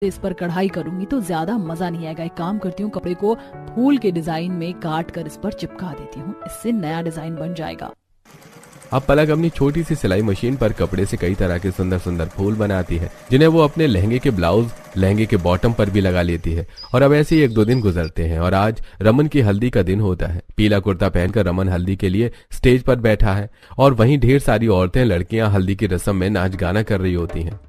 इस पर कढ़ाई करूंगी तो ज्यादा मजा नहीं आएगा। एक काम करती हूँ, कपड़े को फूल के डिजाइन में काट कर इस पर चिपका देती हूँ, इससे नया डिजाइन बन जाएगा। अब पलक अपनी छोटी सी सिलाई मशीन पर कपड़े से कई तरह के सुंदर सुंदर फूल बनाती है, जिन्हें वो अपने लहंगे के ब्लाउज, लहंगे के बॉटम पर भी लगा लेती है। और अब ऐसे ही 1-2 दिन गुजरते हैं और आज रमन की हल्दी का दिन होता है। पीला कुर्ता पहनकर रमन हल्दी के लिए स्टेज पर बैठा है और वहीं ढेर सारी औरतें, लड़कियां हल्दी की रस्म में नाच गाना कर रही होती हैं।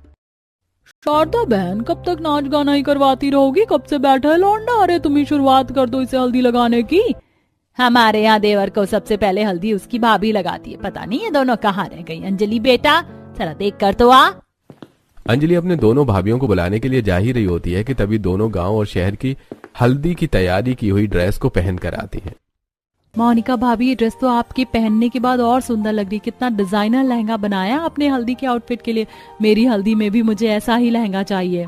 शारदा बहन, कब तक नाच गाना ही करवाती रहोगी? कब से बैठा है लौंडा? अरे तुम ही शुरुआत कर दो इसे हल्दी लगाने की। हमारे यहाँ देवर को सबसे पहले हल्दी उसकी भाभी लगाती है, पता नहीं ये दोनों कहाँ रह गई। अंजलि बेटा जरा देख कर तो आ। अंजलि अपने दोनों भाभियों को बुलाने के लिए जा ही रही होती है कि तभी दोनों गांव और शहर की हल्दी की तैयारी की हुई ड्रेस को पहन कर आती हैं। मोनिका भाभी, ये ड्रेस तो आपके पहनने के बाद और सुंदर लग रही। कितना डिजाइनर लहंगा बनाया आपने हल्दी के आउटफिट के लिए। मेरी हल्दी में भी मुझे ऐसा ही लहंगा चाहिए।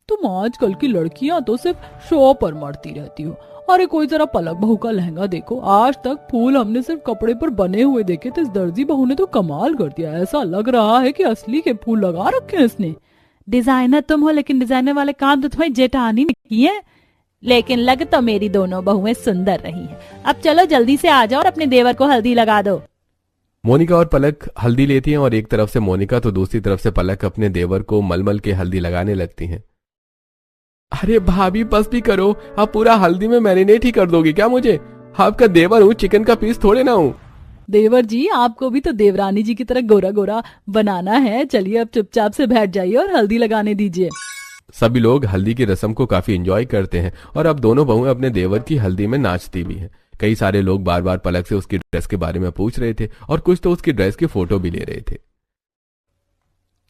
तुम आजकल की लड़कियां तो सिर्फ शो पर मरती रहती हो। अरे कोई जरा पलक बहू का लहंगा देखो। आज तक फूल हमने सिर्फ कपड़े पर बने हुए देखे थे, इस दर्जी बहू ने तो कमाल कर दिया। ऐसा लग रहा है कि असली के फूल लगा रखे हैं इसने। डिजाइनर तुम हो, लेकिन डिजाइनर वाले काम तो तुम्हारी जेठानी ने किए, लेकिन लग तो मेरी दोनों बहुएं सुंदर रही हैं। अब चलो जल्दी से आ जाओ और अपने देवर को हल्दी लगा दो। मोनिका और पलक हल्दी लेती हैं और एक तरफ से मोनिका तो दूसरी तरफ से पलक अपने देवर को मलमल के हल्दी लगाने लगती हैं। अरे भाभी बस भी करो, आप पूरा हल्दी में मैरिनेट ही कर दोगी क्या मुझे? आपका देवर हूँ, चिकन का पीस थोड़े ना हूँ। देवर जी, आपको भी तो देवरानी जी की तरह गोरा गोरा बनाना है। चलिए अब चुपचाप से बैठ जाइए और हल्दी लगाने दीजिए। सभी लोग हल्दी की रस्म को काफी एंजॉय करते हैं और अब दोनों बहुएं अपने देवर की हल्दी में नाचती भी हैं। कई सारे लोग बार बार पलक से उसकी ड्रेस के बारे में पूछ रहे थे और कुछ तो उसकी ड्रेस की फोटो भी ले रहे थे।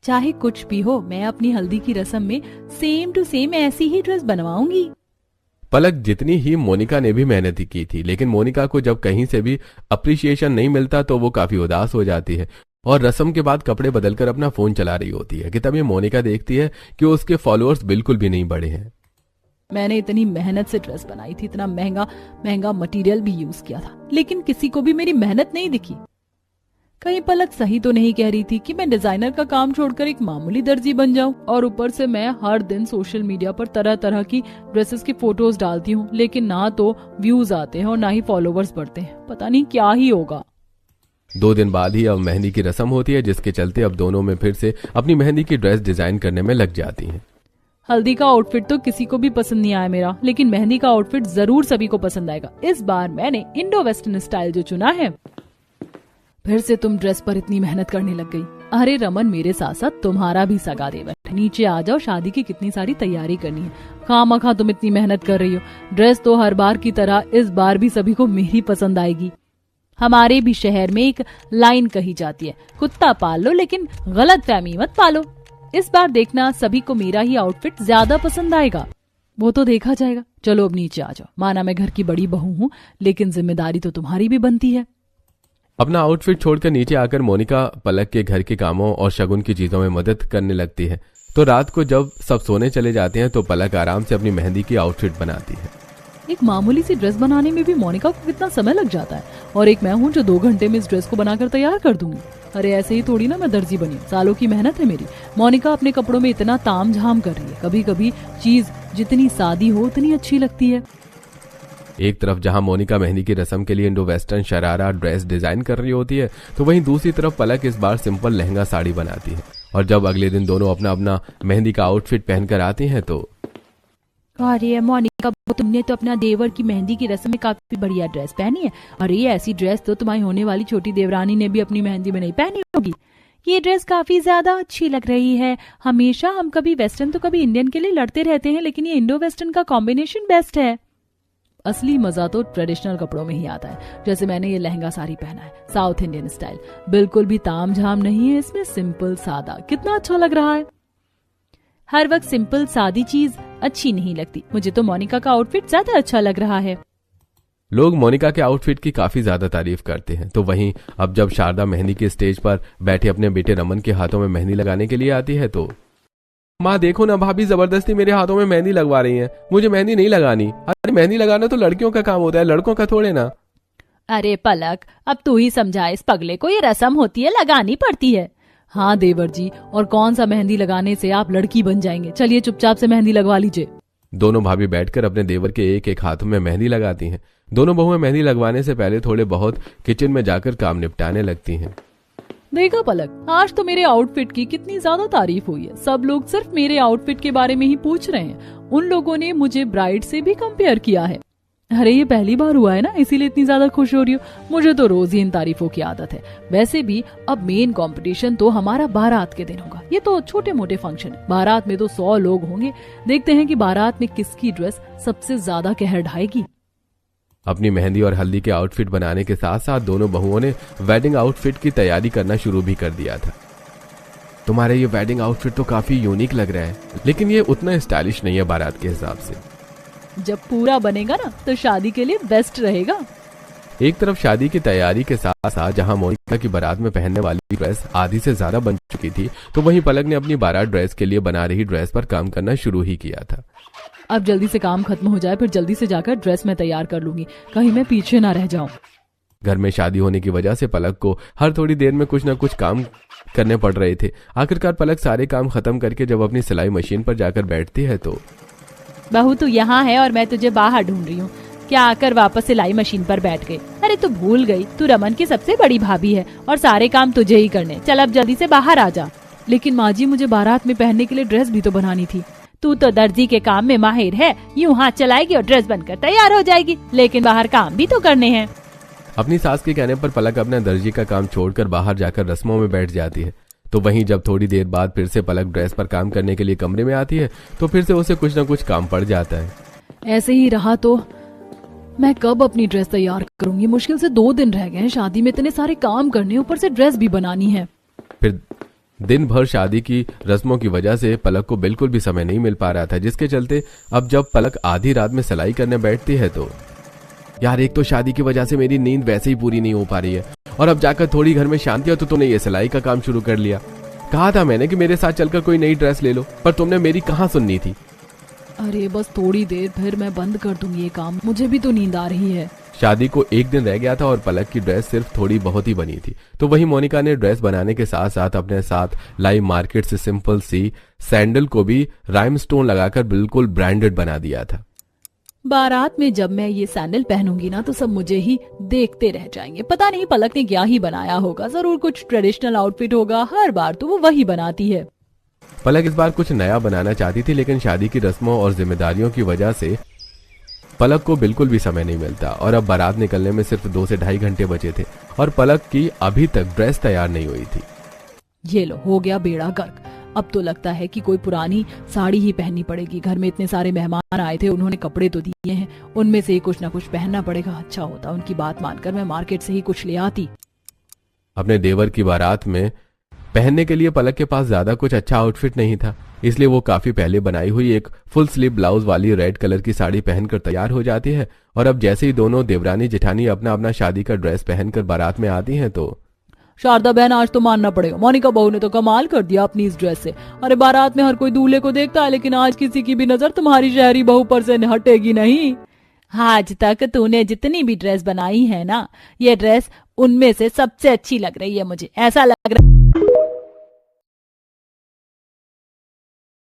चाहे कुछ भी हो, मैं अपनी हल्दी की रस्म में सेम टू सेम ऐसी ही ड्रेस बनवाऊंगी। पलक जितनी ही मोनिका ने भी मेहनत की थी, लेकिन मोनिका को जब कहीं से भी अप्रिसिएशन नहीं मिलता तो वो काफी उदास हो जाती है और रस्म के बाद कपड़े बदलकर अपना फोन चला रही होती है कि तभी मोनिका देखती है कि उसके फॉलोअर्स बिल्कुल भी नहीं बढ़े हैं। मैंने इतनी मेहनत से ड्रेस बनाई थी, इतना महंगा महंगा मटेरियल भी यूज किया था, लेकिन किसी को भी मेरी मेहनत नहीं दिखी। कहीं पलक सही तो नहीं कह रही थी कि मैं डिजाइनर का काम छोड़कर एक मामूली दर्जी बन जाऊं? और ऊपर से मैं हर दिन सोशल मीडिया पर तरह तरह की ड्रेसेस की फोटोज डालती हूँ, लेकिन ना तो व्यूज आते हैं और ना ही फॉलोवर्स बढ़ते हैं। पता नहीं क्या ही होगा। 2 दिन बाद ही अब मेहंदी की रस्म होती है, जिसके चलते अब दोनों में फिर से अपनी मेहंदी की ड्रेस डिजाइन करने में लग जाती हैं। हल्दी का आउटफिट तो किसी को भी पसंद नहीं आया मेरा, लेकिन मेहंदी का आउटफिट जरूर सभी को पसंद आएगा। इस बार मैंने इंडो वेस्टर्न स्टाइल जो चुना है। फिर से तुम ड्रेस पर इतनी मेहनत करने लग गई। अरे रमन, मेरे साथ साथ तुम्हारा भी सगा देवर, नीचे आ जाओ, शादी की कितनी सारी तैयारी करनी है। खामखा तुम इतनी मेहनत कर रही हो। ड्रेस तो हर बार की तरह इस बार भी सभी को मेरी पसंद आएगी। हमारे भी शहर में एक लाइन कही जाती है, कुत्ता पाल लो लेकिन गलत फहमी मत पालो। इस बार देखना सभी को मेरा ही आउटफिट ज्यादा पसंद आएगा। वो तो देखा जाएगा। चलो अब नीचे आ जाओ। माना मैं घर की बड़ी बहू हूँ, लेकिन जिम्मेदारी तो तुम्हारी भी बनती है। अपना आउटफिट छोड़कर नीचे आकर मोनिका पलक के घर के कामों और शगुन की चीजों में मदद करने लगती है। तो रात को जब सब सोने चले जाते हैं तो पलक आराम से अपनी मेहंदी की आउटफिट बनाती है। एक मामूली सी ड्रेस बनाने में भी मोनिका को कितना समय लग जाता है, और एक मैं हूँ जो 2 घंटे में इस ड्रेस को बनाकर तैयार कर दूंगी। अरे ऐसे ही थोड़ी ना मैं दर्जी बनी, सालों की मेहनत है मेरी। मोनिका अपने कपड़ों में इतना ताम झाम कर रही है। कभी कभी चीज जितनी सादी हो उतनी अच्छी लगती है। एक तरफ जहां मोनिका मेहंदी की रस्म के लिए Indo western sharara dress design कर रही होती है, तो वहीं दूसरी तरफ पलक इस बार सिंपल लहंगा साड़ी बनाती है। और जब अगले दिन दोनों अपना अपना मेहंदी का आउटफिट पहनकर आती हैं तो अरे मोनिका, तुमने तो अपना देवर की मेहंदी की रस्म में काफी बढ़िया ड्रेस पहनी है। अरे ऐसी ड्रेस तो तुम्हारी होने वाली छोटी देवरानी ने भी अपनी मेहंदी में नहीं पहनी होगी। ये ड्रेस काफी ज्यादा अच्छी लग रही है। हमेशा हम कभी वेस्टर्न तो कभी इंडियन के लिए लड़ते रहते हैं, लेकिन ये इंडो वेस्टर्न का कॉम्बिनेशन बेस्ट है। असली मजा तो ट्रेडिशनल कपड़ों में ही आता है। जैसे मैंने ये लहंगा साड़ी पहना है, साउथ इंडियन स्टाइल, बिल्कुल भी ताम झाम नहीं है इसमें, सिंपल सादा। कितना अच्छा लग रहा है। हर वक्त सिंपल सादी चीज अच्छी नहीं लगती। मुझे तो मोनिका का आउटफिट ज्यादा अच्छा लग रहा है। लोग मोनिका के आउटफिट की काफी ज्यादा तारीफ करते हैं। तो वहीं अब जब शारदा मेहंदी के स्टेज पर बैठे अपने बेटे रमन के हाथों में मेहंदी लगाने के लिए आती है तो माँ देखो ना, भाभी जबरदस्ती मेरे हाथों में मेहंदी लगवा रही हैं। मुझे मेहंदी नहीं लगानी। अरे मेहंदी लगाना तो लड़कियों का काम होता है, लड़कों का थोड़े ना। अरे पलक, अब तू ही समझा इस पगले को, ये रस्म होती है, लगानी पड़ती है। हाँ देवर जी, और कौन सा मेहंदी लगाने से आप लड़की बन जाएंगे। चलिए चुपचाप से मेहंदी लगवा लीजिए। दोनों भाभी बैठकर अपने देवर के एक एक हाथों में मेहंदी लगाती हैं। दोनों बहुएं मेहंदी लगवाने से पहले थोड़े बहुत किचन में जाकर काम निपटाने लगती हैं। देखा पलक, आज तो मेरे आउटफिट की कितनी ज्यादा तारीफ हुई है। सब लोग सिर्फ मेरे आउटफिट के बारे में ही पूछ रहे हैं। उन लोगों ने मुझे ब्राइड से भी कंपेयर किया है। अरे ये पहली बार हुआ है ना, इसीलिए इतनी ज्यादा खुश हो रही हूँ। मुझे तो रोज ही इन तारीफों की आदत है। वैसे भी अब मेन कंपटीशन तो हमारा बारात के दिन होगा। ये तो छोटे मोटे फंक्शन है, बारात में तो 100 लोग होंगे। देखते हैं कि बारात में किसकी ड्रेस सबसे ज्यादा कहर ढाएगी। अपनी मेहंदी और हल्दी के आउटफिट बनाने के साथ साथ दोनों बहुओं ने वेडिंग आउटफिट की तैयारी करना शुरू भी कर दिया था। तुम्हारे ये वेडिंग आउटफिट तो काफी यूनिक लग रहा है, लेकिन ये उतना स्टाइलिश नहीं है बारात के हिसाब से। जब पूरा बनेगा ना तो शादी के लिए बेस्ट रहेगा। एक तरफ शादी की तैयारी के साथ साथ जहां मोनिका की बारात में पहनने वाली ड्रेस आधी से ज्यादा बन चुकी थी, तो वहीं पलक ने अपनी बारात ड्रेस के लिए बना रही ड्रेस पर काम करना शुरू ही किया था। अब जल्दी से काम खत्म हो जाए, फिर जल्दी से जाकर ड्रेस में तैयार कर लूंगी, कहीं मैं पीछे ना रह जाऊं। घर में शादी होने की वजह से पलक को हर थोड़ी देर में कुछ न कुछ काम करने पड़ रहे थे। आखिरकार पलक सारे काम खत्म करके जब अपनी सिलाई मशीन पर जाकर बैठती है तो बहू तू यहाँ है और मैं तुझे बाहर ढूंढ रही हूँ। क्या आकर वापस सिलाई मशीन पर बैठ गई? अरे तू भूल गई, तू रमन की सबसे बड़ी भाभी है और सारे काम तुझे ही करने। चल अब जल्दी से बाहर आ जा। लेकिन माँ जी, मुझे बारात में पहनने के लिए ड्रेस भी तो बनानी थी। तू तो दर्जी के काम में माहिर है, यूं हाथ चलाएगी और ड्रेस बनकर तैयार हो जाएगी, लेकिन बाहर काम भी तो करने हैं। अपनी सास के कहने पर पलक अपने दर्जी का काम छोड़कर बाहर जाकर रस्मों में बैठ जाती है। तो वहीं जब थोड़ी देर बाद फिर से पलक ड्रेस पर काम करने के लिए कमरे में आती है तो फिर से उसे कुछ न कुछ काम पड़ जाता है। ऐसे ही रहा तो मैं कब अपनी ड्रेस तैयार करूंगी? मुश्किल से 2 दिन रह गए हैं शादी में, इतने सारे काम करने, ऊपर से ड्रेस भी बनानी है। फिर दिन भर शादी की रस्मों की वजह से पलक को बिल्कुल भी समय नहीं मिल पा रहा था, जिसके चलते अब जब पलक आधी रात में सिलाई करने बैठती है तो यार, एक तो शादी की वजह से मेरी नींद वैसे ही पूरी नहीं हो पा रही है और अब जाकर थोड़ी घर में शांति हो तो तुमने ये सिलाई का काम शुरू कर लिया। कहा था मैंने कि मेरे साथ चलकर कोई नई ड्रेस ले लो, पर तुमने मेरी कहाँ सुननी थी। अरे बस थोड़ी देर, फिर मैं बंद कर दूंगी ये काम, मुझे भी तो नींद आ रही है। शादी को 1 दिन रह गया था और पलक की ड्रेस सिर्फ थोड़ी बहुत ही बनी थी। तो वहीं मोनिका ने ड्रेस बनाने के साथ साथ अपने साथ लाई मार्केट से सिंपल सी सैंडल को भी राइमस्टोन लगाकर बिल्कुल ब्रांडेड बना दिया था। बारात में जब मैं ये सैंडल पहनूंगी ना तो सब मुझे ही देखते रह जाएंगे। पता नहीं पलक ने क्या ही बनाया होगा, जरूर कुछ ट्रेडिशनल आउटफिट होगा। हर बार तो वो वही बनाती है। पलक इस बार कुछ नया बनाना चाहती थी, लेकिन शादी की रस्मों और जिम्मेदारियों की वजह से पलक को बिल्कुल भी समय नहीं मिलता और अब बारात निकलने में सिर्फ 2 से ढाई घंटे बचे थे और पलक की अभी तक ड्रेस तैयार नहीं हुई थी। ये लो, हो गया बेड़ा गर्क। अब तो लगता है कि कोई पुरानी साड़ी ही पहननी पड़ेगी। घर में इतने सारे मेहमान आए थे, उन्होंने कपड़े तो दिए हैं, उनमें से ही कुछ ना कुछ पहनना पड़ेगा। अच्छा होता उनकी बात मानकर मैं मार्केट से ही कुछ ले आती। अपने देवर की बारात में पहनने के लिए पलक के पास ज्यादा कुछ अच्छा आउटफिट नहीं था, इसलिए वो काफी पहले बनाई हुई एक फुल स्लीव ब्लाउज वाली रेड कलर की साड़ी पहनकर तैयार हो जाती है। और अब जैसे ही दोनों देवरानी जेठानी अपना अपना शादी का ड्रेस पहनकर बारात में आती हैं तो शारदा बहन, आज तो मानना पड़ेगा, मोनिका बहू ने तो कमाल कर दिया अपनी इस ड्रेस से। अरे बारात में हर कोई दूल्हे को देखता है, लेकिन आज किसी की भी नजर तुम्हारी शहरी बहू पर से हटेगी नहीं। आज तक तूने जितनी भी ड्रेस बनाई है ना, ये ड्रेस उनमें से सबसे अच्छी लग रही है मुझे। ऐसा लग रहा